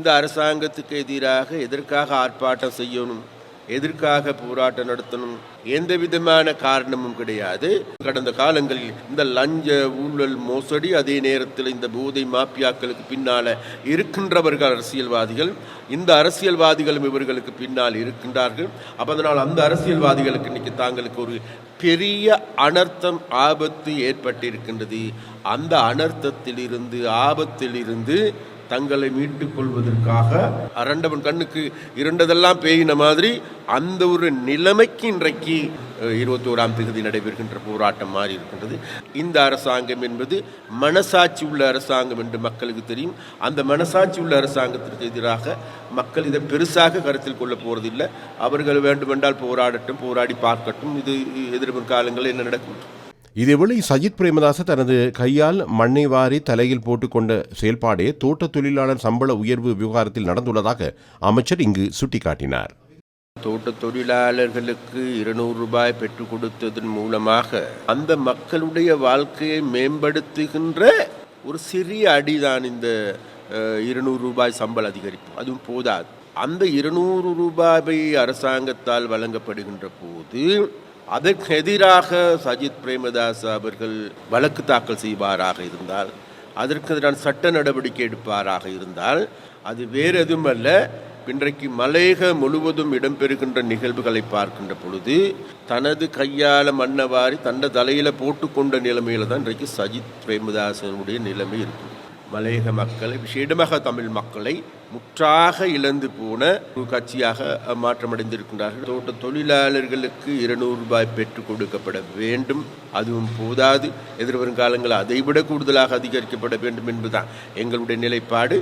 இந்த அரசாங்கத்துக்கு எதிராக எதற்காக ஆர்ப்பாட்டம் செய்யணும், எதற்காக போராட்டம் நடத்தணும், எந்த விதமான காரணமும் கிடையாது. கடந்த காலங்களில் இந்த லஞ்ச ஊழல் மோசடி, அதே நேரத்தில் இந்த போதை மாப்பியாக்களுக்கு பின்னால இருக்கின்றவர்கள் அரசியல்வாதிகள், இந்த அரசியல்வாதிகளும் இவர்களுக்கு பின்னால் இருக்கின்றார்கள். அதனால் அந்த அரசியல்வாதிகளுக்கு இன்னைக்கு தாங்களுக்கு ஒரு பெரிய அனர்த்தம், ஆபத்து ஏற்பட்டிருக்கின்றது. அந்த அனர்த்தத்திலிருந்து, ஆபத்திலிருந்து தங்களை மீட்டுக் கொள்வதற்காக அரண்டவன் கண்ணுக்கு இரண்டதெல்லாம் பேயின மாதிரி அந்த ஒரு நிலைமைக்கு இன்றைக்கு 21ஆம் தேதி நடைபெறுகின்ற போராட்டம் மாறி இருக்கின்றது. இந்த அரசாங்கம் என்பது மனசாட்சி உள்ள அரசாங்கம் என்று மக்களுக்கு தெரியும். அந்த மனசாட்சி உள்ள அரசாங்கத்திற்கு எதிராக மக்கள் இதை பெருசாக கருத்தில் கொள்ள போவதில்லை. அவர்கள் வேண்டுமென்றால் போராடட்டும், போராடி பார்க்கட்டும். இது எதிர்வரும் காலங்களில் என்ன நடக்கும். இதேவேளை சஜித் பிரேமதாச தனது கையால் மண்ணை வாரி தலையில் போட்டுக்கொண்ட செயல்பாடே தோட்ட தொழிலாளர் சம்பள உயர்வு விவகாரத்தில் நடந்துள்ளதாக அமைச்சர் இங்கு சுட்டிக்காட்டினார். தோட்ட தொழிலாளர்களுக்கு 200 ரூபாய் பெற்றுக் கொடுத்ததன் மூலமாக அந்த மக்களுடைய வாழ்க்கையை மேம்படுத்துகின்ற ஒரு சிறிய அடிதான் இந்த 200 ரூபாய் சம்பள அதிகரிப்பு. அதுவும் போதாது. அந்த 200 ரூபாயை அரசாங்கத்தால் வழங்கப்படுகின்ற போது அதற்கு எதிராக சஜித் பிரேமதாஸ் அவர்கள் வழக்கு தாக்கல் செய்வாராக இருந்தால், அதற்கு எதிரான சட்ட நடவடிக்கை எடுப்பாராக இருந்தால், அது வேறு எதுவும் அல்ல. இன்றைக்கு மலையக முழுவதும் இடம்பெறுகின்ற நிகழ்வுகளை பார்க்கின்ற பொழுது தனது கையால் மண்ணவாரி தன்னை தலையில் போட்டுக்கொண்ட நிலைமையில தான் இன்றைக்கு சஜித் பிரேமதாசனுடைய நிலைமை இருக்கும். மலையக மக்களை, விசேடமாக தமிழ் மக்களை முற்றாக இழந்து போன ஒரு கட்சியாக மாற்றமடைந்திருக்கின்றார்கள். தோட்ட தொழிலாளர்களுக்கு 200 ரூபாய் பெற்றுக் கொடுக்கப்பட வேண்டும். அதுவும் போதாது. எதிர்வரும் காலங்களில் அதைவிட கூடுதலாக அதிகரிக்கப்பட வேண்டும் என்பதுதான் எங்களுடைய நிலைப்பாடு.